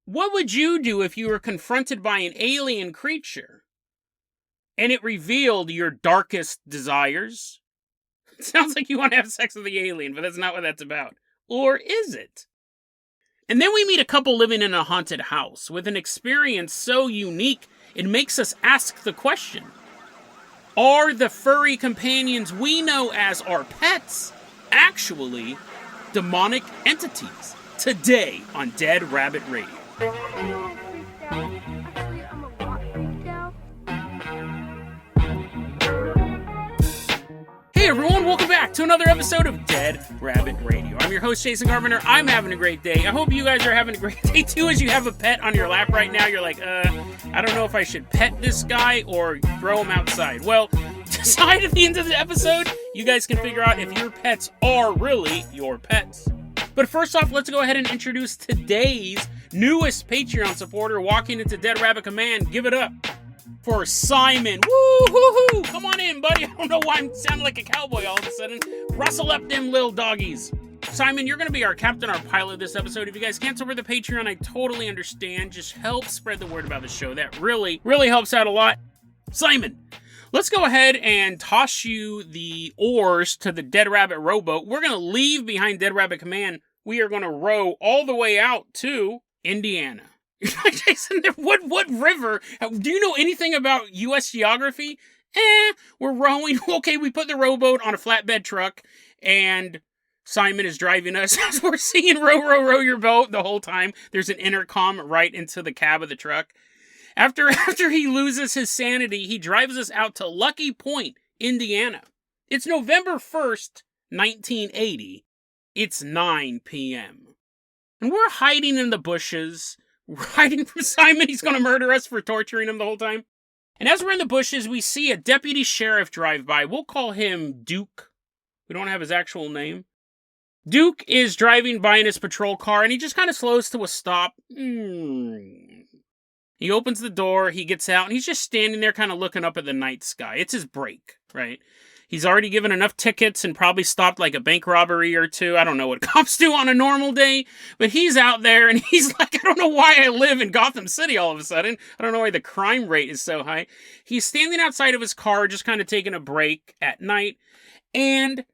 What would you do if you were confronted by an alien creature and it revealed your darkest desires? It sounds like you want to have sex with the alien, but that's not what that's about. Or is it? And then we meet a couple living in a haunted house with an experience so unique it makes us ask the question, are the furry companions we know as our pets actually demonic entities? Today on Dead Rabbit Radio. Hey everyone, welcome back to another episode of Dead Rabbit Radio. I'm your host, Jason Carpenter. I'm having a great day. I hope you guys are having a great day too as you have a pet on your lap right now. You're like, I don't know if I should pet this guy or throw him outside. Well, decide at the end of the episode. You guys can figure out if your pets are really your pets. But first off, let's go ahead and introduce today's newest Patreon supporter walking into Dead Rabbit Command. Give it up for Simon. Woo-hoo-hoo! Come on in, buddy. I don't know why I'm sounding like a cowboy all of a sudden. Rustle up them little doggies. Simon, you're going to be our captain, our pilot this episode. If you guys can't support the Patreon, I totally understand. Just help spread the word about the show. That really, really helps out a lot. Simon, let's go ahead and toss you the oars to the Dead Rabbit rowboat. We're going to leave behind Dead Rabbit Command. We are going to row all the way out to Indiana. Jason, what river? Do you know anything about U.S. geography? We're rowing. Okay, we put the rowboat on a flatbed truck, and Simon is driving us. We're singing row your boat the whole time. There's an intercom right into the cab of the truck. After he loses his sanity, he drives us out to Lucky Point, Indiana. It's November 1st, 1980. It's 9 p.m. And we're hiding in the bushes. We're hiding from Simon. He's going to murder us for torturing him the whole time. And as we're in the bushes, we see a deputy sheriff drive by. We'll call him Duke. We don't have his actual name. Duke is driving by in his patrol car, and he just kind of slows to a stop. He opens the door, he gets out, and he's just standing there kind of looking up at the night sky. It's his break, right? He's already given enough tickets and probably stopped like a bank robbery or two. I don't know what cops do on a normal day, but he's out there and he's like, I don't know why I live in Gotham City all of a sudden. I don't know why the crime rate is so high. He's standing outside of his car, just kind of taking a break at night, and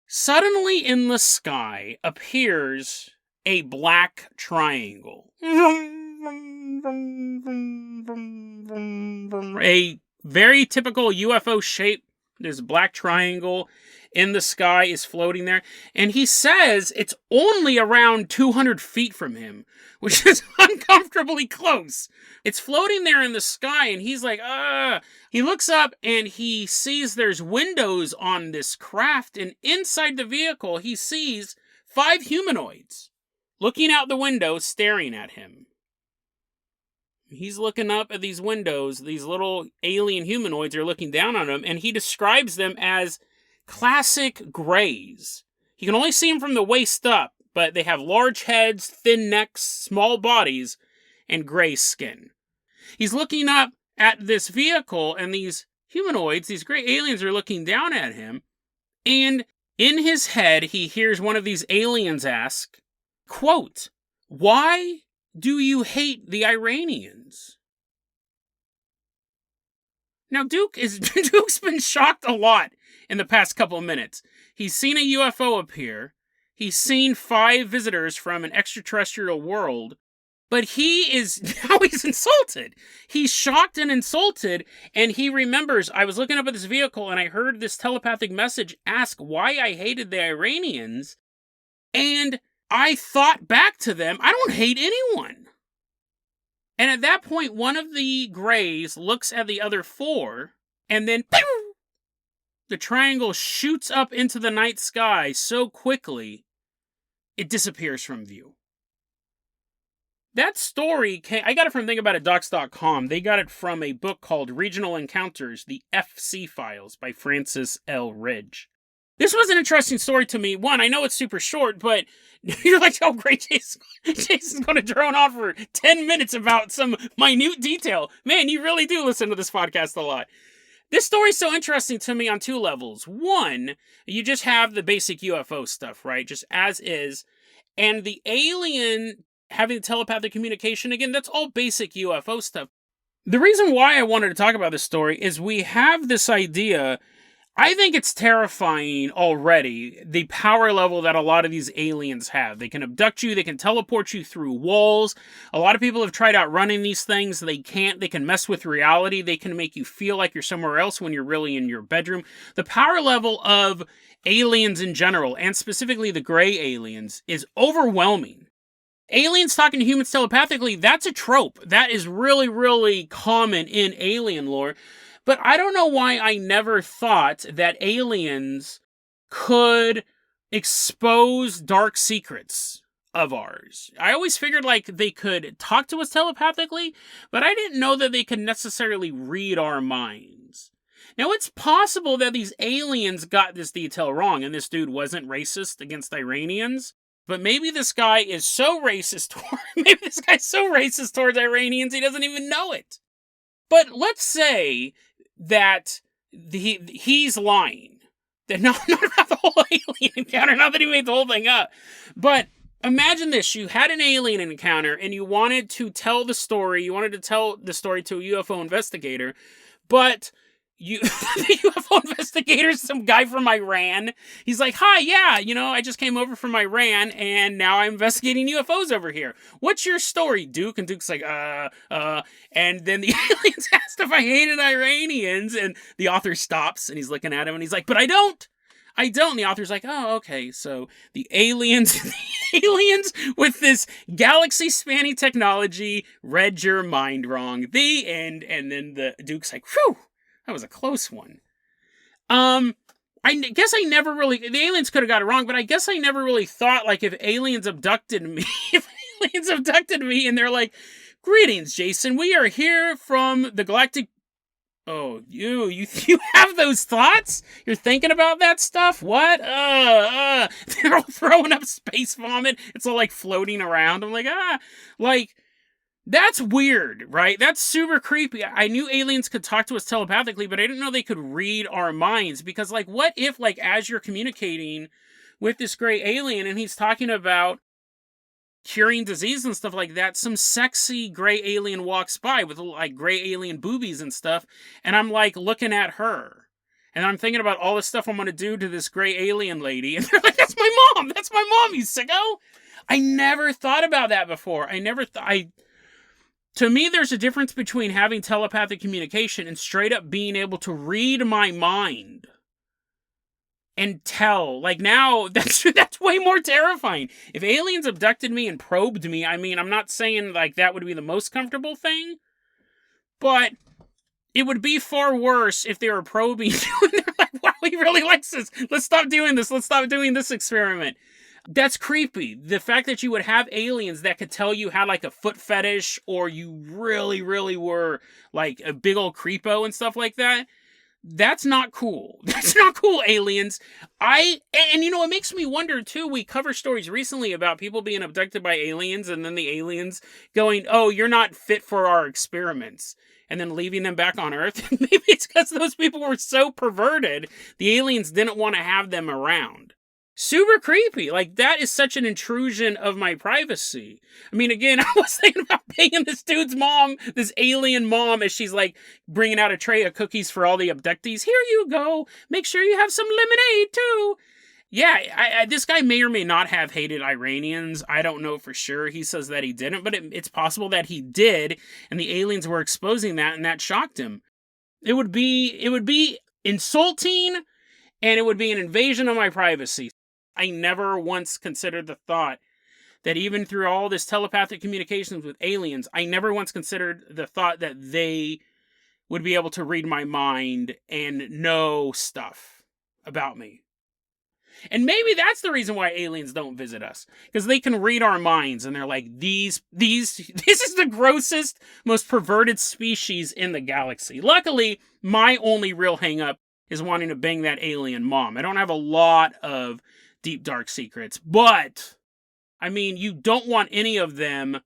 suddenly in the sky appears a black triangle. A very typical UFO shape. There's a black triangle in the sky is floating there. And he says it's only around 200 feet from him, which is uncomfortably close. It's floating there in the sky, and he's like, He looks up, and he sees there's windows on this craft, and inside the vehicle, he sees 5 humanoids looking out the window, staring at him. He's looking up at these windows. These little alien humanoids are looking down on him, and he describes them as classic grays. He can only see them from the waist up, but they have large heads, thin necks, small bodies, and gray skin. He's looking up at this vehicle, and these humanoids, these gray aliens, are looking down at him, and in his head, he hears one of these aliens ask, quote, "Why do you hate the Iranians?" Now, Duke's been shocked a lot in the past couple of minutes. He's seen a UFO appear. He's seen 5 visitors from an extraterrestrial world. But he's insulted. He's shocked and insulted, and he remembers, I was looking up at this vehicle, and I heard this telepathic message ask why I hated the Iranians, and I thought back to them, I don't hate anyone. And at that point, one of the grays looks at the other 4, and then the triangle shoots up into the night sky so quickly, it disappears from view. That story, I got it from thinkaboutitdocs.com. They got it from a book called Regional Encounters, the FC Files by Francis L. Ridge. This was an interesting story to me. One, I know it's super short, but you're like, oh great, Jason's going to drone on for 10 minutes about some minute detail. Man, you really do listen to this podcast a lot. This story's so interesting to me on 2 levels. One, you just have the basic UFO stuff, right? Just as is. And the alien having telepathic communication, again, that's all basic UFO stuff. The reason why I wanted to talk about this story is we have this idea. I think it's terrifying already, the power level that a lot of these aliens have. They can abduct you, they can teleport you through walls. A lot of people have tried out running these things. They can't. They can mess with reality. They can make you feel like you're somewhere else when you're really in your bedroom. The power level of aliens in general, and specifically the gray aliens, is overwhelming. Aliens talking to humans telepathically, that's a trope. That is really, really common in alien lore. But I don't know why I never thought that aliens could expose dark secrets of ours. I always figured like they could talk to us telepathically, but I didn't know that they could necessarily read our minds. Now, it's possible that these aliens got this detail wrong, and this dude wasn't racist against Iranians. But maybe this guy is so racist towards Iranians, he doesn't even know it. But let's say that he's lying. That not about the whole alien encounter, not that he made the whole thing up. But imagine this, you had an alien encounter and you wanted to tell the story to a UFO investigator, but the UFO investigator's some guy from Iran. He's like, hi, yeah, I just came over from Iran and now I'm investigating UFOs over here. What's your story, Duke? And Duke's like, and then the aliens asked if I hated Iranians, and the author stops and he's looking at him and he's like, but I don't. And the author's like, oh, okay, so the aliens with this galaxy-spanning technology read your mind wrong. The end. And then the Duke's like, whew. That was a close one. I guess I never really, the aliens could have got it wrong, but I guess I never really thought, like, if aliens abducted me and they're like, greetings, Jason, we are here from the galactic, oh, you have those thoughts? You're thinking about that stuff? What? They're all throwing up space vomit. It's all, like, floating around. I'm like, that's weird, right? That's super creepy. I knew aliens could talk to us telepathically, but I didn't know they could read our minds. Because, like, what if, like, as you're communicating with this gray alien and he's talking about curing disease and stuff like that, some sexy gray alien walks by with, like, gray alien boobies and stuff, and I'm, like, looking at her. And I'm thinking about all the stuff I'm going to do to this gray alien lady. And they're like, that's my mom, you sicko! I never thought about that before. To me, there's a difference between having telepathic communication and straight up being able to read my mind and tell. Like, now, that's way more terrifying. If aliens abducted me and probed me, I mean, I'm not saying, like, that would be the most comfortable thing, but it would be far worse if they were probing you and they're like, wow, he really likes this. Let's stop doing this. Let's stop doing this experiment. That's creepy. The fact that you would have aliens that could tell you had like a foot fetish, or you really, really were like a big old creepo and stuff like that. That's not cool. That's not cool, aliens. And it makes me wonder too, we cover stories recently about people being abducted by aliens and then the aliens going, oh, you're not fit for our experiments, and then leaving them back on Earth. Maybe it's because those people were so perverted, the aliens didn't want to have them around. Super creepy. Like, that is such an intrusion of my privacy. I mean, again, I was thinking about paying this dude's mom, this alien mom, as she's, like, bringing out a tray of cookies for all the abductees. Here you go. Make sure you have some lemonade, too. Yeah, this guy may or may not have hated Iranians. I don't know for sure. He says that he didn't, but it's possible that he did, and the aliens were exposing that, and that shocked him. It would be insulting, and it would be an invasion of my privacy. I never once considered the thought that even through all this telepathic communications with aliens, I never once considered the thought that they would be able to read my mind and know stuff about me. And maybe that's the reason why aliens don't visit us. Because they can read our minds and they're like, this is the grossest, most perverted species in the galaxy. Luckily, my only real hang-up is wanting to bang that alien mom. I don't have a lot of deep, dark secrets, but, I mean, you don't want any of them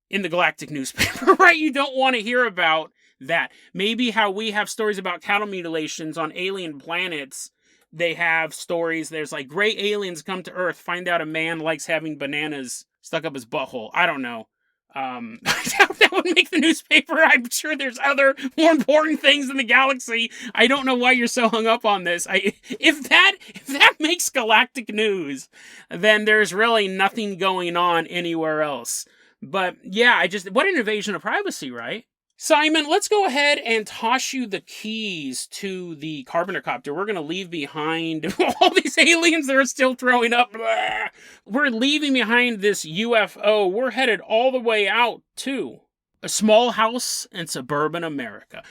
in the galactic newspaper, right? You don't want to hear about that. Maybe how we have stories about cattle mutilations on alien planets, they have stories, there's like, gray aliens come to Earth, find out a man likes having bananas stuck up his butthole. I don't know. That would make the newspaper. I'm sure there's other more important things in the galaxy. I don't know why you're so hung up on this. If that makes galactic news, then there's really nothing going on anywhere else. But yeah, what an invasion of privacy, right? Simon, let's go ahead and toss you the keys to the Carpenter copter. We're going to leave behind all these aliens that are still throwing up. Blah. We're leaving behind this UFO. We're headed all the way out to a small house in suburban America.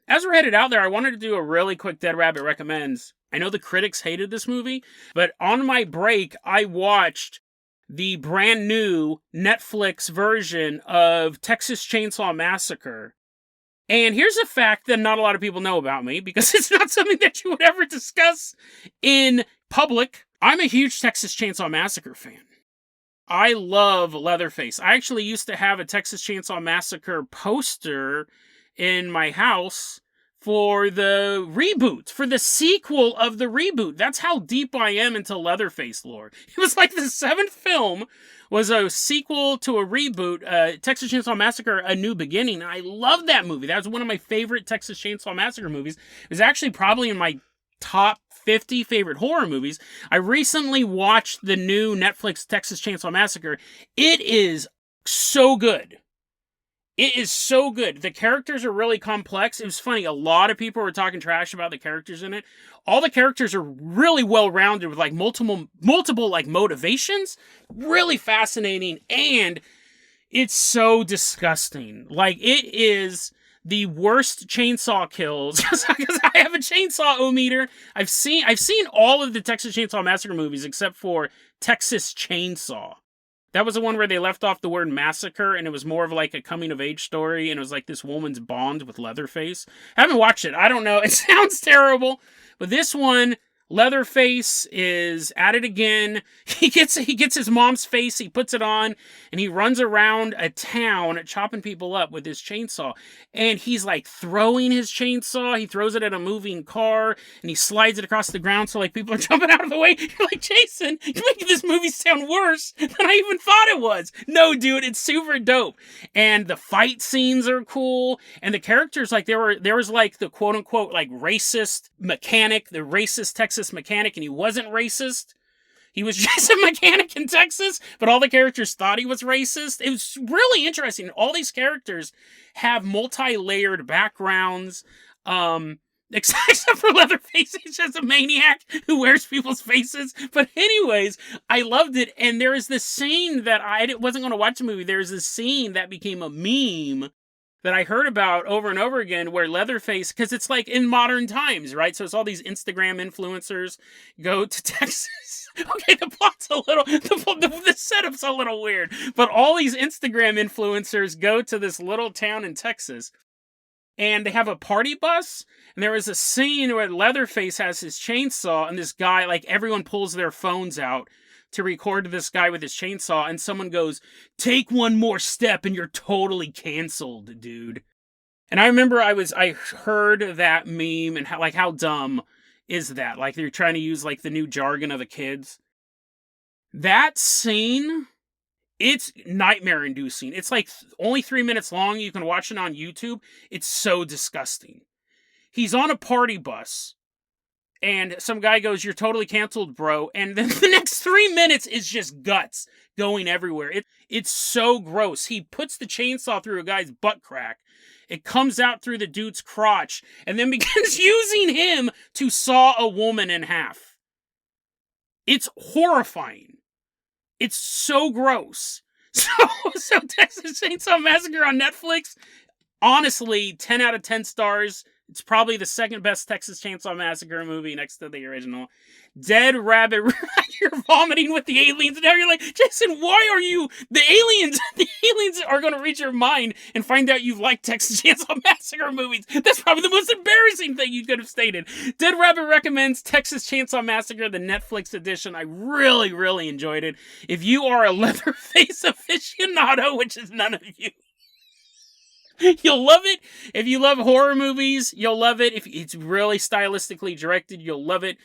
As we're headed out there, I wanted to do a really quick Dead Rabbit Recommends. I know the critics hated this movie, but on my break, I watched the brand new Netflix version of Texas Chainsaw Massacre. And here's a fact that not a lot of people know about me, because it's not something that you would ever discuss in public. I'm a huge Texas Chainsaw Massacre fan. I love Leatherface. I actually used to have a Texas Chainsaw Massacre poster in my house for the reboot, for the sequel of the reboot. That's how deep I am into Leatherface lore. It was like the 7th film was a sequel to a reboot, Texas Chainsaw Massacre, A New Beginning. I love that movie. That was one of my favorite Texas Chainsaw Massacre movies. It was actually probably in my top 50 favorite horror movies. I recently watched the new Netflix Texas Chainsaw Massacre. It is so good. It is so good. The characters are really complex. It was funny. A lot of people were talking trash about the characters in it. All the characters are really well-rounded with like multiple like motivations. Really fascinating. And it's so disgusting. Like, it is the worst chainsaw kills. Because I have a chainsaw-o-meter. I've seen all of the Texas Chainsaw Massacre movies except for Texas Chainsaw. That was the one where they left off the word massacre, and it was more of like a coming-of-age story, and it was like this woman's bond with Leatherface. I haven't watched it. I don't know. It sounds terrible. But this one, Leatherface is at it again. He gets his mom's face, he puts it on, and he runs around a town chopping people up with his chainsaw. And he's like throwing his chainsaw. He throws it at a moving car, and he slides it across the ground so like people are jumping out of the way. You're like, Jason, you're making this movie sound worse than I even thought it was. No, dude, it's super dope. And the fight scenes are cool. And the characters, like there was like the quote unquote like racist mechanic, the racist Texas mechanic, and he wasn't racist. He was just a mechanic in Texas, but all the characters thought he was racist. It was really interesting. All these characters have multi-layered backgrounds, except for Leatherface. He's just a maniac who wears people's faces. But anyways, I loved it, and there is this scene that I wasn't going to watch the movie. There's this scene that became a meme that I heard about over and over again where Leatherface, because it's like in modern times, right? So it's all these Instagram influencers go to Texas. Okay, the plot's a little, the setup's a little weird, but all these Instagram influencers go to this little town in Texas, and they have a party bus, and there is a scene where Leatherface has his chainsaw, and this guy, like everyone pulls their phones out to record this guy with his chainsaw, and someone goes, "Take one more step and you're totally canceled, dude." And I remember I heard that meme, and how dumb is that? Like, they're trying to use like the new jargon of the kids. That scene, it's nightmare inducing. It's like only 3 minutes long. You can watch it on YouTube. It's so disgusting. He's on a party bus, and some guy goes, "You're totally canceled, bro." And then the next 3 minutes is just guts going everywhere. It's so gross. He puts the chainsaw through a guy's butt crack. It comes out through the dude's crotch, and then begins using him to saw a woman in half. It's horrifying. It's so gross. So Texas Chainsaw Massacre on Netflix, honestly, 10 out of 10 stars. It's probably the second best Texas Chainsaw Massacre movie next to the original. Dead Rabbit, you're vomiting with the aliens. Now you're like, Jason, why are you... The aliens are going to read your mind and find out you like Texas Chainsaw Massacre movies. That's probably the most embarrassing thing you could have stated. Dead Rabbit recommends Texas Chainsaw Massacre, the Netflix edition. I really, really enjoyed it. If you are a Leatherface aficionado, which is none of you, you'll love it. If you love horror movies, you'll love it. If it's really stylistically directed, you'll love it.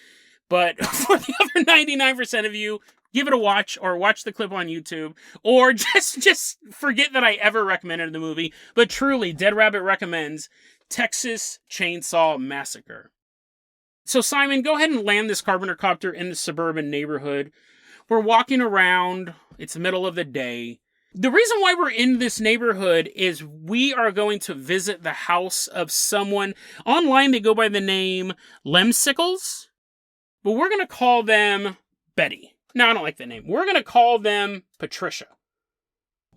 But for the other 99% of you, give it a watch or watch the clip on YouTube or just forget that I ever recommended the movie. But truly, Dead Rabbit recommends Texas Chainsaw Massacre. So Simon, go ahead and land this carpenter copter in the suburban neighborhood. We're walking around. It's the middle of the day. The reason why we're in this neighborhood is we are going to visit the house of someone. Online, they go by the name Lemsicles, but we're going to call them Betty. No, I don't like that name. We're going to call them Patricia.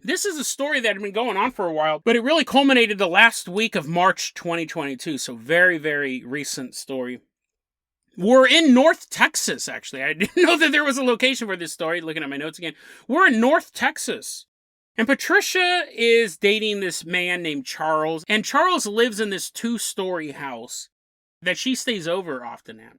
This is a story that had been going on for a while, but it really culminated the last week of March 2022, so very, very recent story. We're in North Texas, actually. I didn't know that there was a location for this story, looking at my notes again. We're in North Texas. And Patricia is dating this man named Charles. And Charles lives in this 2-story house that she stays over often at.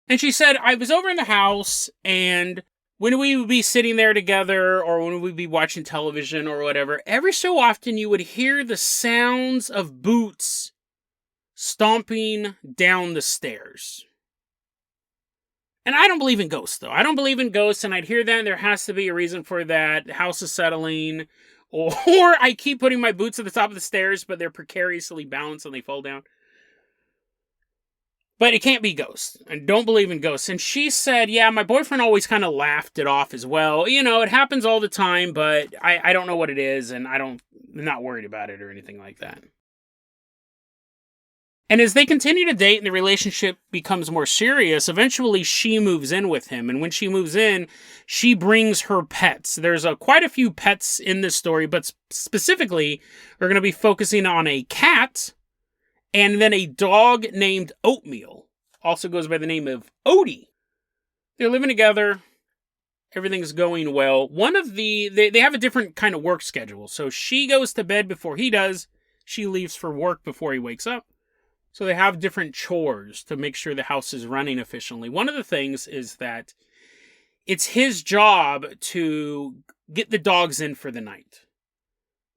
And she said, I was over in the house, and when we would be sitting there together, or when we'd be watching television or whatever, every so often you would hear the sounds of boots stomping down the stairs. And I don't believe in ghosts, though. I don't believe in ghosts, and I'd hear that, and there has to be a reason for that. The house is settling, or I keep putting my boots at the top of the stairs, but they're precariously balanced and they fall down. But it can't be ghosts. I don't believe in ghosts. And she said, yeah, my boyfriend always kind of laughed it off as well. You know, it happens all the time, but I don't know what it is, and I'm not worried about it or anything like that. And as they continue to date and the relationship becomes more serious, eventually she moves in with him. And when she moves in, she brings her pets. There's quite a few pets in this story, but specifically, we're going to be focusing on a cat and then a dog named Oatmeal. Also goes by the name of Oatie. They're living together. Everything's going well. They have a different kind of work schedule. So she goes to bed before he does. She leaves for work before he wakes up. So they have different chores to make sure the house is running efficiently. One of the things is that it's his job to get the dogs in for the night.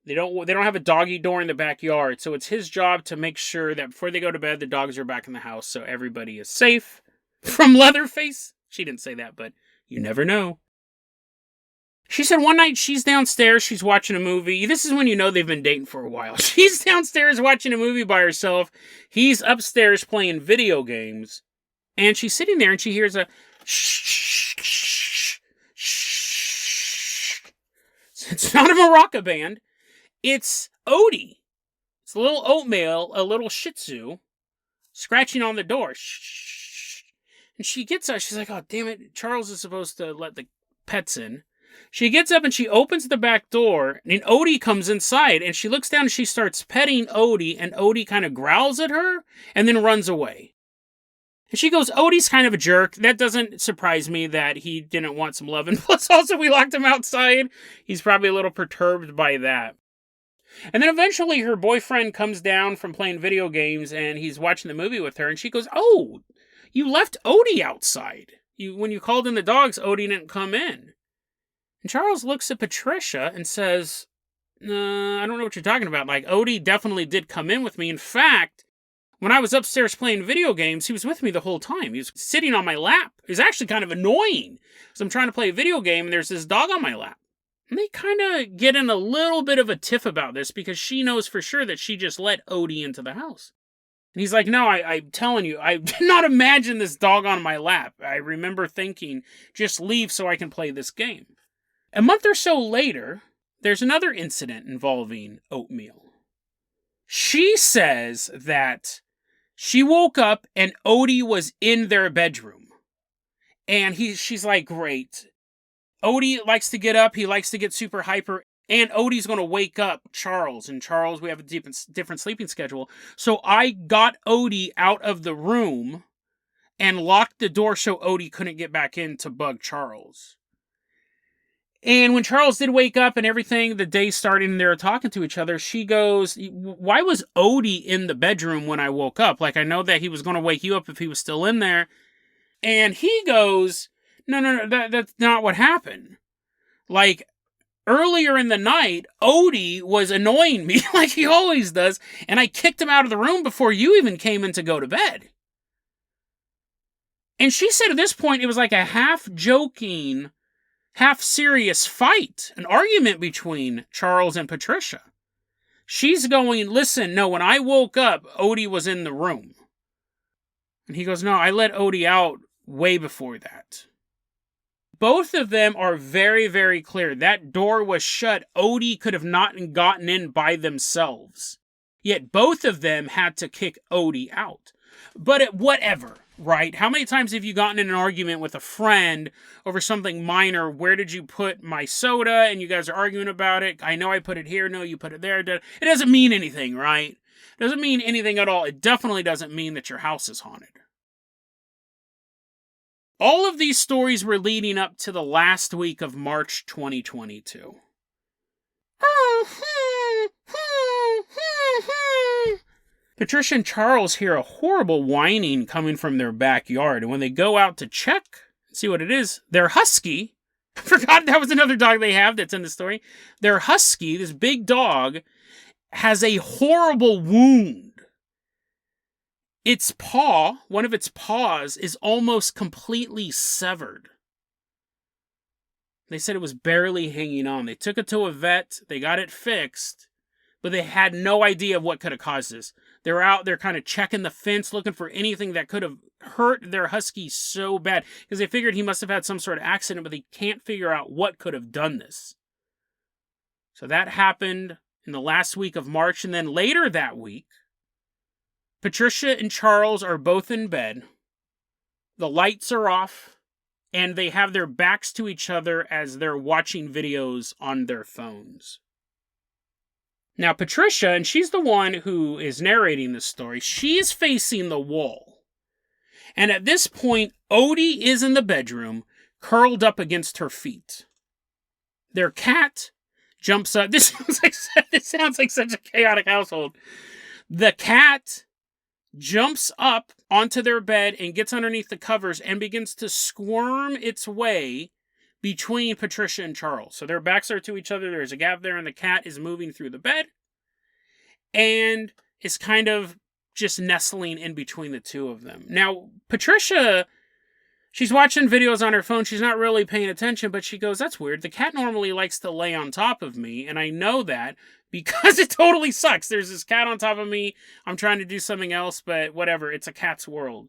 They don't have a doggy door in the backyard, so it's his job to make sure that before they go to bed, the dogs are back in the house, so everybody is safe from Leatherface. She didn't say that, but you never know. She said one night she's downstairs, she's watching a movie. This is when you know they've been dating for a while. She's downstairs watching a movie by herself. He's upstairs playing video games. And she's sitting there and she hears a shh, shh, shh. It's not a maraca band. It's Oatie. It's a little Oatmeal, a little Shih Tzu, scratching on the door. Shh. And she gets up. She's like, oh, damn it. Charles is supposed to let the pets in. She gets up and she opens the back door, and Oatie comes inside, and she looks down and she starts petting Oatie, and Oatie kind of growls at her and then runs away. And she goes, Odie's kind of a jerk. That doesn't surprise me that he didn't want some love. And plus, also, we locked him outside. He's probably a little perturbed by that. And then eventually her boyfriend comes down from playing video games, and he's watching the movie with her, and she goes, oh, you left Oatie outside. When you called in the dogs, Oatie didn't come in. And Charles looks at Patricia and says, I don't know what you're talking about. Like, Oatie definitely did come in with me. In fact, when I was upstairs playing video games, he was with me the whole time. He was sitting on my lap. It was actually kind of annoying. So I'm trying to play a video game, and there's this dog on my lap. And they kind of get in a little bit of a tiff about this because she knows for sure that she just let Oatie into the house. And he's like, no, I'm telling you, I did not imagine this dog on my lap. I remember thinking, just leave so I can play this game. A month or so later, there's another incident involving Oatmeal. She says that she woke up and Oatie was in their bedroom. And she's like, great. Oatie likes to get up. He likes to get super hyper. And Odie's going to wake up Charles. And Charles, we have a different sleeping schedule. So I got Oatie out of the room and locked the door so Oatie couldn't get back in to bug Charles. And when Charles did wake up and everything, the day started and they were talking to each other, she goes, why was Oatie in the bedroom when I woke up? Like, I know that he was going to wake you up if he was still in there. And he goes, no, that's not what happened. Like, earlier in the night, Oatie was annoying me like he always does, and I kicked him out of the room before you even came in to go to bed. And she said at this point it was like a half-joking, half-serious fight, an argument between Charles and Patricia. She's going, listen, no, when I woke up, Oatie was in the room. And he goes, no, I let Oatie out way before that. Both of them are very, very clear. That door was shut. Oatie could have not gotten in by themselves. Yet both of them had to kick Oatie out. But whatever, right? How many times have you gotten in an argument with a friend over something minor? Where did you put my soda? And you guys are arguing about it. I know I put it here. No, you put it there. It doesn't mean anything, right? It doesn't mean anything at all. It definitely doesn't mean that your house is haunted. All of these stories were leading up to the last week of March 2022. Patricia and Charles hear a horrible whining coming from their backyard, and when they go out to check, see what it is, their husky, I forgot that was another dog they have that's in the story, their husky, this big dog, has a horrible wound. Its paw, one of its paws, is almost completely severed. They said it was barely hanging on. They took it to a vet, they got it fixed, but they had no idea of what could have caused this. They're out there kind of checking the fence, looking for anything that could have hurt their husky so bad, because they figured he must have had some sort of accident, but they can't figure out what could have done this. So that happened in the last week of March, and then later that week, Patricia and Charles are both in bed. The lights are off, and they have their backs to each other as they're watching videos on their phones. Now, Patricia, and she's the one who is narrating this story, she is facing the wall. And at this point, Oatie is in the bedroom, curled up against her feet. Their cat jumps up. This sounds like such a chaotic household. The cat jumps up onto their bed and gets underneath the covers and begins to squirm its way between Patricia and Charles. So their backs are to each other. There's a gap there, and the cat is moving through the bed and is kind of just nestling in between the two of them. Now, Patricia, she's watching videos on her phone. She's not really paying attention, but she goes, that's weird. The cat normally likes to lay on top of me, and I know that because it totally sucks. There's this cat on top of me. I'm trying to do something else, but whatever. It's a cat's world.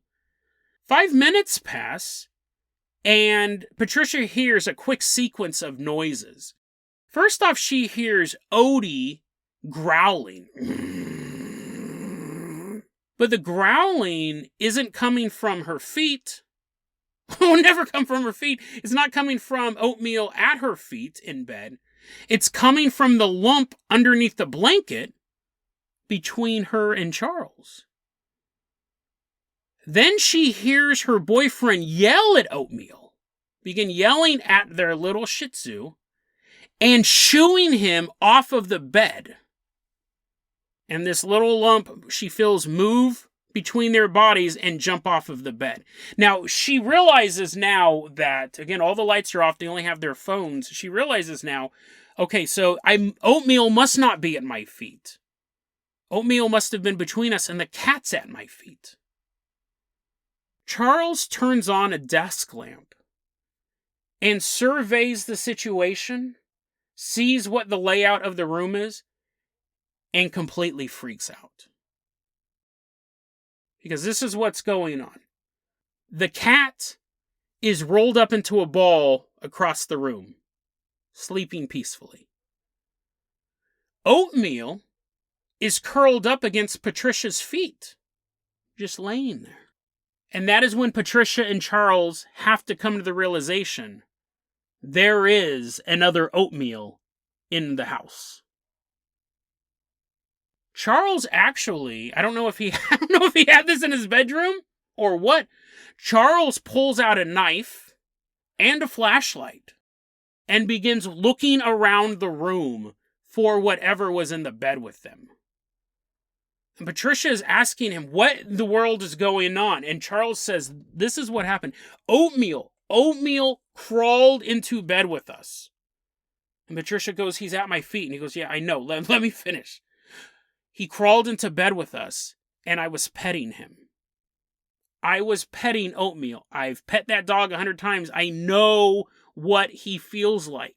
5 minutes pass, and Patricia hears a quick sequence of noises. First off, she hears Oatie growling. But the growling isn't coming from her feet. It will never come from her feet. It's not coming from oatmeal at her feet in bed. It's coming from the lump underneath the blanket between her and Charles. Then she hears her boyfriend yell at Oatmeal, begin yelling at their little Shih Tzu, and shooing him off of the bed. And this little lump she feels move between their bodies and jump off of the bed. Now, she realizes now that, again, all the lights are off, they only have their phones. She realizes now, okay, so Oatmeal must not be at my feet. Oatmeal must have been between us, and the cat's at my feet. Charles turns on a desk lamp and surveys the situation, sees what the layout of the room is, and completely freaks out. Because this is what's going on. The cat is rolled up into a ball across the room, sleeping peacefully. Oatmeal is curled up against Patricia's feet, just laying there. And that is when Patricia and Charles have to come to the realization there is another Oatmeal in the house. Charles actually, I don't know if he had this in his bedroom or what. Charles pulls out a knife and a flashlight and begins looking around the room for whatever was in the bed with them. And Patricia is asking him what in the world is going on. And Charles says, this is what happened. Oatmeal crawled into bed with us. And Patricia goes, he's at my feet. And he goes, yeah, I know. Let me finish. He crawled into bed with us, and I was petting him. I was petting Oatmeal. I've pet that dog 100 times. I know what he feels like.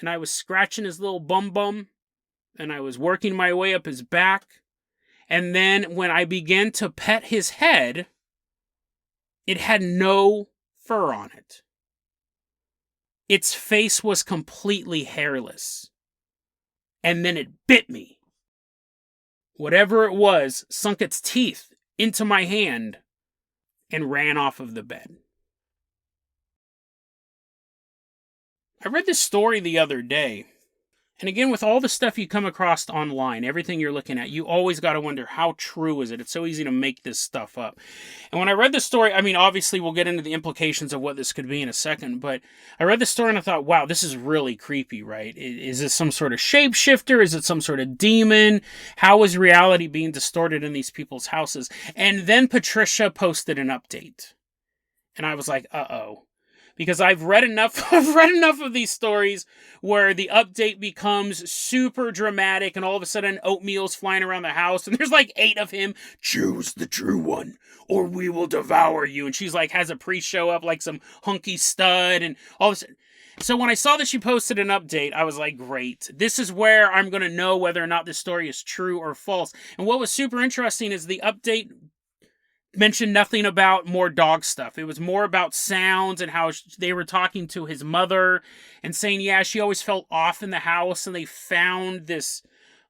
And I was scratching his little bum, and I was working my way up his back. And then when I began to pet his head, it had no fur on it. Its face was completely hairless. And then it bit me. Whatever it was sunk its teeth into my hand and ran off of the bed. I read this story the other day. And again, with all the stuff you come across online, everything you're looking at, you always got to wonder, how true is it? It's so easy to make this stuff up. And when I read the story, I mean, obviously we'll get into the implications of what this could be in a second, but I read the story and I thought, wow, this is really creepy, right? Is this some sort of shapeshifter? Is it some sort of demon? How is reality being distorted in these people's houses? And then Patricia posted an update. And I was like, uh-oh. Because I've read enough of these stories where the update becomes super dramatic and all of a sudden Oatmeal's flying around the house and there's like 8 of him. Choose the true one or we will devour you. And she's like, has a priest show up like some hunky stud and all this. So when I saw that she posted an update, I was like, great. This is where I'm going to know whether or not this story is true or false. And what was super interesting is the update mentioned nothing about more dog stuff. It was more about sounds and how they were talking to his mother and saying, yeah, she always felt off in the house, and they found this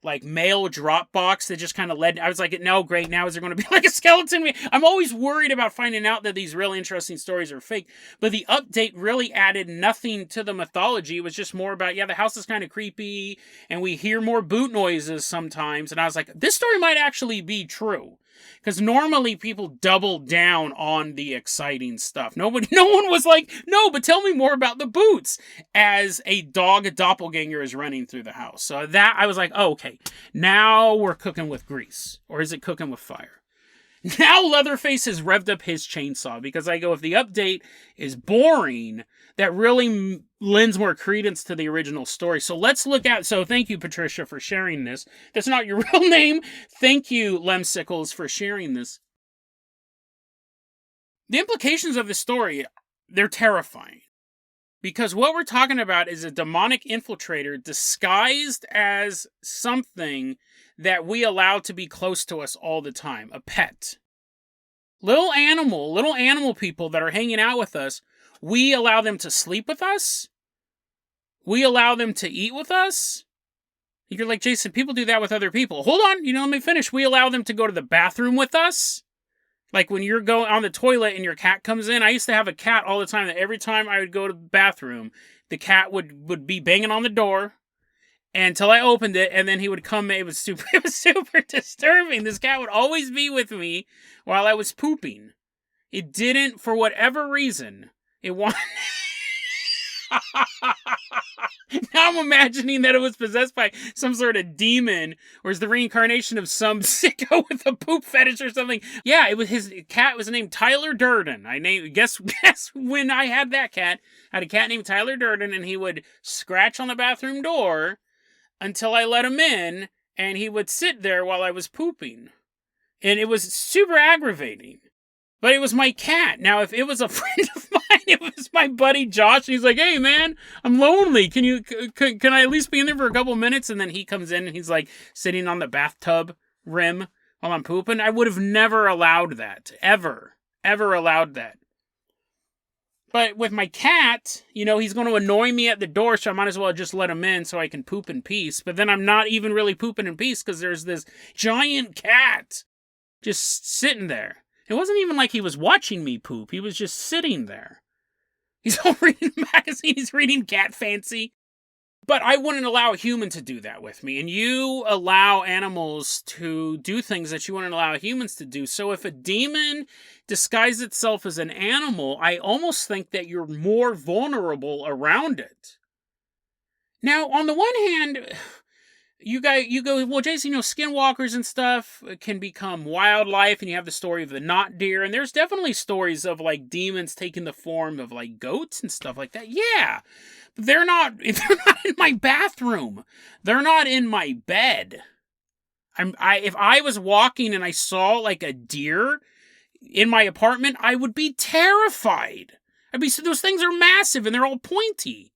like mail drop box that just kind of led. I was like, no, great. Now is there going to be like a skeleton? I'm always worried about finding out that these really interesting stories are fake. But the update really added nothing to the mythology. It was just more about, yeah, the house is kind of creepy and we hear more boot noises sometimes. And I was like, this story might actually be true. Because normally people double down on the exciting stuff. No one was like, no, but tell me more about the boots, as a dog doppelganger is running through the house. So that, I was like, oh, okay, now we're cooking with grease. Or is it cooking with fire? Now Leatherface has revved up his chainsaw, because I go, if the update is boring, that really lends more credence to the original story. So let's look at, so thank you, Patricia, for sharing this. That's not your real name. Thank you, Lemsicles, for sharing this. The implications of this story, they're terrifying. Because what we're talking about is a demonic infiltrator disguised as something that we allow to be close to us all the time. A pet. Little animal people that are hanging out with us, we allow them to sleep with us. We allow them to eat with us. You're like, Jason, people do that with other people. Hold on, let me finish. We allow them to go to the bathroom with us. Like when you're going on the toilet and your cat comes in. I used to have a cat all the time that every time I would go to the bathroom, the cat would be banging on the door until I opened it, and then he would come. It was super disturbing. This cat would always be with me while I was pooping. It didn't, for whatever reason, it wanted... Now I'm imagining that it was possessed by some sort of demon, or is the reincarnation of some sicko with a poop fetish or something. Yeah, it was his cat was named Tyler Durden. Guess when I had that cat, I had a cat named Tyler Durden, and he would scratch on the bathroom door until I let him in, and he would sit there while I was pooping. And it was super aggravating. But it was my cat. Now, if it was a friend of mine, it was my buddy Josh, and he's like, hey, man, I'm lonely. Can I at least be in there for a couple minutes? And then he comes in, and he's like sitting on the bathtub rim while I'm pooping. I would have never allowed that. Ever allowed that. But with my cat, he's going to annoy me at the door, so I might as well just let him in so I can poop in peace. But then I'm not even really pooping in peace, because there's this giant cat just sitting there. It wasn't even like he was watching me poop. He was just sitting there. He's all reading a magazine. He's reading Cat Fancy. But I wouldn't allow a human to do that with me. And you allow animals to do things that you wouldn't allow humans to do. So if a demon disguises itself as an animal, I almost think that you're more vulnerable around it. Now, on the one hand... You go, well, Jason, skinwalkers and stuff can become wildlife, and you have the story of the knot deer, and there's definitely stories of, like, demons taking the form of, like, goats and stuff like that. Yeah, but they're not in my bathroom. They're not in my bed. If I was walking and I saw, like, a deer, in my apartment, I would be terrified. Those things are massive and they're all pointy.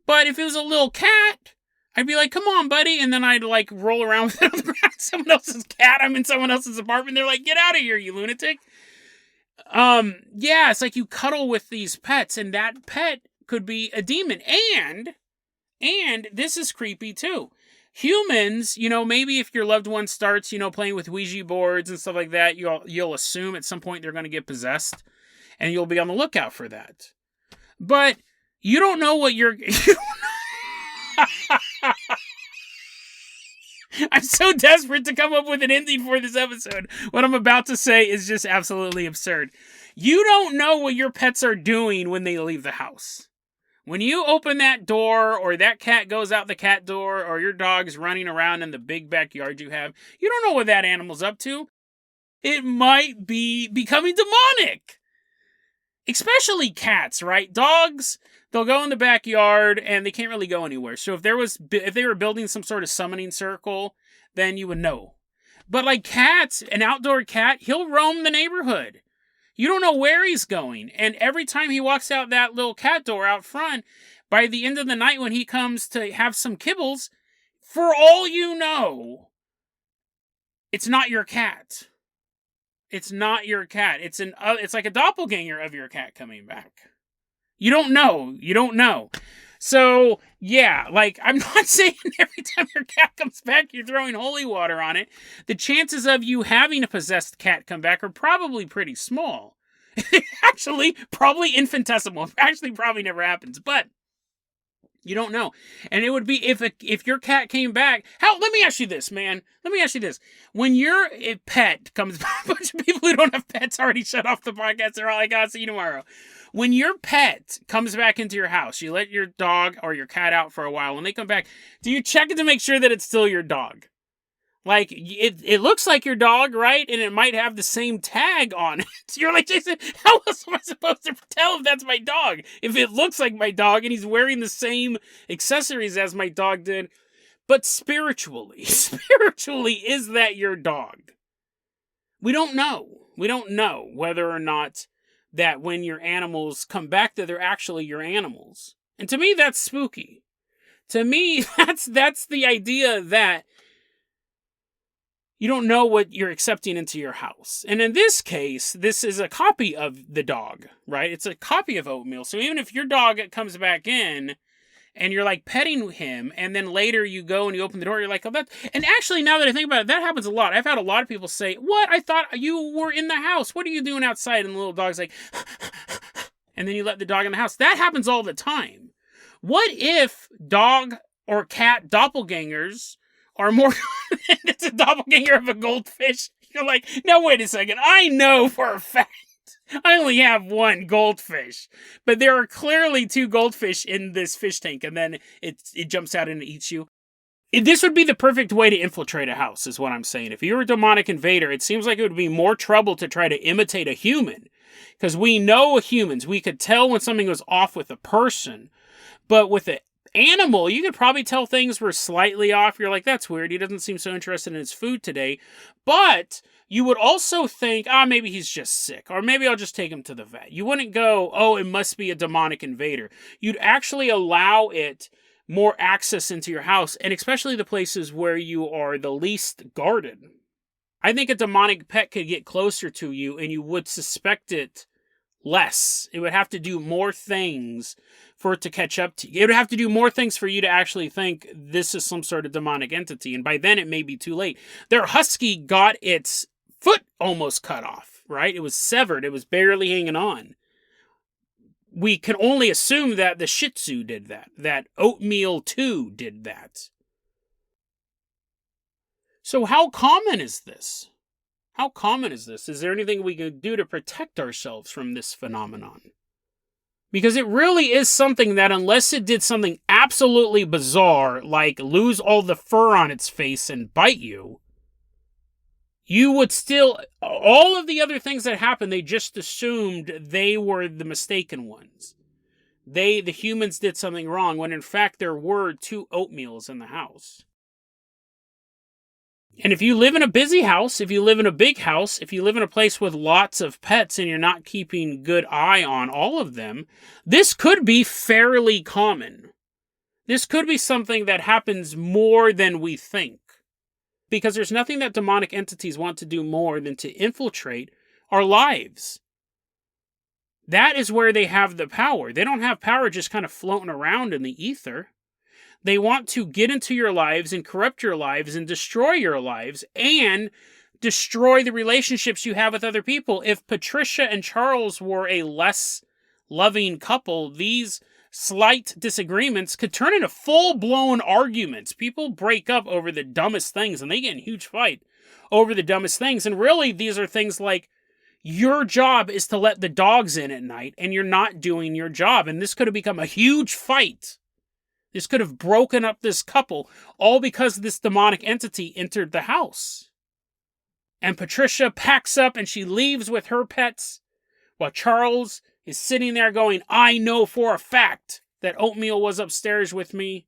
But if it was a little cat, I'd be like, come on, buddy. And then I'd like roll around with it on the ground. Someone else's cat. I'm in someone else's apartment. They're like, get out of here, you lunatic. Yeah, it's like you cuddle with these pets, and that pet could be a demon. And this is creepy too. Humans, maybe if your loved one starts, playing with Ouija boards and stuff like that, you'll assume at some point they're going to get possessed, and you'll be on the lookout for that. But you don't know what you're... I'm so desperate to come up with an ending for this episode. What I'm about to say is just absolutely absurd. You don't know what your pets are doing when they leave the house. When you open that door, or that cat goes out the cat door, or your dog's running around in the big backyard you have, you don't know what that animal's up to. It might be becoming demonic. Especially cats, right? Dogs, they'll go in the backyard and they can't really go anywhere. So if they were building some sort of summoning circle, then you would know. But like cats, an outdoor cat, he'll roam the neighborhood. You don't know where he's going. And every time he walks out that little cat door out front, by the end of the night when he comes to have some kibbles, for all you know, it's not your cat. It's not your cat. It's like a doppelganger of your cat coming back. You don't know. So, yeah, like, I'm not saying every time your cat comes back, you're throwing holy water on it. The chances of you having a possessed cat come back are probably pretty small. Actually, probably infinitesimal. Actually, probably never happens, but you don't know. And it would be if your cat came back. Let me ask you this, man. Let me ask you this. When your pet comes back, a bunch of people who don't have pets already shut off the podcast. They're all like, I'll see you tomorrow. When your pet comes back into your house, you let your dog or your cat out for a while. When they come back, do you check it to make sure that it's still your dog? Like, it looks like your dog, right? And it might have the same tag on it. You're like, Jason, how else am I supposed to tell if that's my dog? If it looks like my dog and he's wearing the same accessories as my dog did. But spiritually, is that your dog? We don't know. We don't know whether or not that when your animals come back that they're actually your animals. And to me, that's spooky. To me, that's the idea that you don't know what you're accepting into your house. And in this case, this is a copy of the dog, right? It's a copy of Oatmeal. So even if your dog comes back in and you're like petting him, and then later you go and you open the door, you're like, oh, that. And actually, now that I think about it, that happens a lot. I've had a lot of people say, what? I thought you were in the house. What are you doing outside? And the little dog's like, and then you let the dog in the house. That happens all the time. What if dog or cat doppelgangers are more it's a doppelganger of a goldfish? You're like, no, wait a second. I know for a fact I only have one goldfish, but there are clearly two goldfish in this fish tank, and then it jumps out and it eats you. This would be the perfect way to infiltrate a house, is what I'm saying. If you're a demonic invader, it seems like it would be more trouble to try to imitate a human, because we know humans. We could tell when something was off with a person, but with an animal, you could probably tell things were slightly off. You're like, that's weird. He doesn't seem so interested in his food today. But you would also think, maybe he's just sick, or maybe I'll just take him to the vet. You wouldn't go, oh, it must be a demonic invader. You'd actually allow it more access into your house, and especially the places where you are the least guarded. I think a demonic pet could get closer to you, and you would suspect it less. It would have to do more things for it to catch up to you. It would have to do more things for you to actually think this is some sort of demonic entity, and by then it may be too late. Their husky got its foot almost cut off, right? It was severed. It was barely hanging on. We can only assume that the Shih Tzu did that Oatmeal 2 did that. So how common is this? How common is this? Is there anything we can do to protect ourselves from this phenomenon? Because it really is something that, unless it did something absolutely bizarre, like lose all the fur on its face and bite you, you would still, all of the other things that happened, they just assumed they were the mistaken ones. The humans did something wrong, when in fact there were two oatmeals in the house. And if you live in a busy house, if you live in a big house, if you live in a place with lots of pets and you're not keeping good eye on all of them, this could be fairly common. This could be something that happens more than we think. Because there's nothing that demonic entities want to do more than to infiltrate our lives. That is where they have the power. They don't have power just kind of floating around in the ether. They want to get into your lives and corrupt your lives and destroy your lives and destroy the relationships you have with other people. If Patricia and Charles were a less loving couple, these slight disagreements could turn into full-blown arguments. People break up over the dumbest things and they get in a huge fight over the dumbest things. And really, these are things like, your job is to let the dogs in at night and you're not doing your job. And this could have become a huge fight. This could have broken up this couple, all because this demonic entity entered the house. And Patricia packs up and she leaves with her pets, while Charles is sitting there going, I know for a fact that Oatmeal was upstairs with me.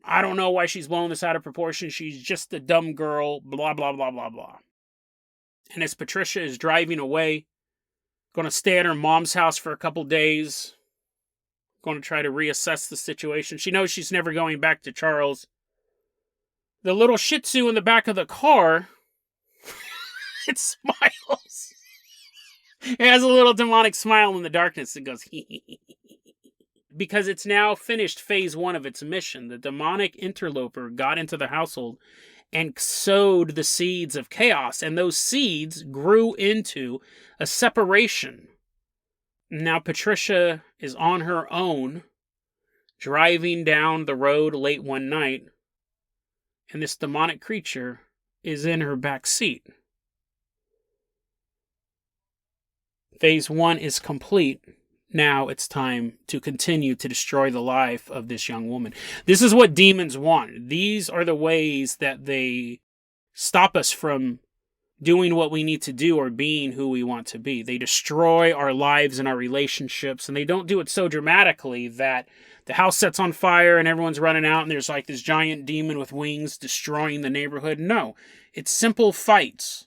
I don't know why she's blowing this out of proportion. She's just a dumb girl, blah, blah, blah, blah, blah. And as Patricia is driving away, going to stay at her mom's house for a couple days, going to try to reassess the situation. She knows she's never going back to Charles. The little Shih Tzu in the back of the car, it smiles. It has a little demonic smile in the darkness. It goes, because it's now finished phase 1 of its mission. The demonic interloper got into the household and sowed the seeds of chaos. And those seeds grew into a separation. Now Patricia is on her own, driving down the road late one night, and this demonic creature is in her back seat. Phase 1 is complete. Now it's time to continue to destroy the life of this young woman. This is what demons want. These are the ways that they stop us from doing what we need to do or being who we want to be. They destroy our lives and our relationships, and they don't do it so dramatically that the house sets on fire and everyone's running out and there's like this giant demon with wings destroying the neighborhood. No, it's simple fights.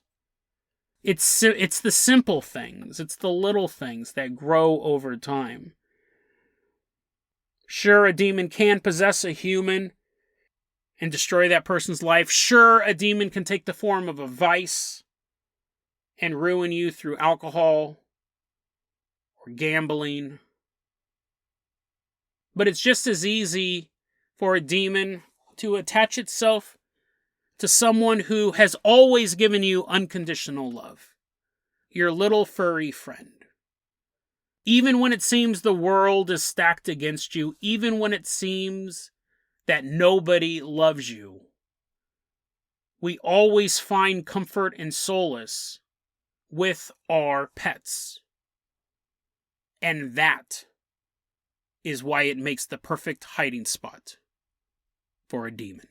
It's the simple things. It's the little things that grow over time. Sure, a demon can possess a human and destroy that person's life. Sure, a demon can take the form of a vice and ruin you through alcohol or gambling. But it's just as easy for a demon to attach itself to someone who has always given you unconditional love. Your little furry friend. Even when it seems the world is stacked against you, even when it seems that nobody loves you, we always find comfort and solace with our pets. And that is why it makes the perfect hiding spot for a demon.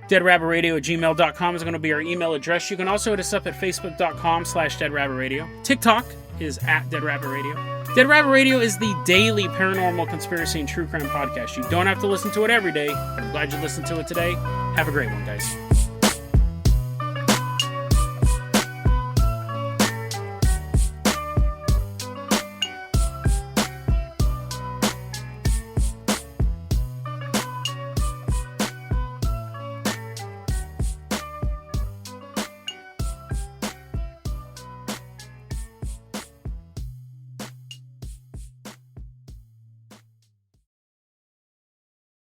DeadRabbitRadio@gmail.com is going to be our email address. You can also hit us up at Facebook.com/DeadRabbitRadio. TikTok is @DeadRabbitRadio. Dead Rabbit Radio is the daily paranormal conspiracy and true crime podcast. You don't have to listen to it every day, but I'm glad you listened to it today. Have a great one, guys.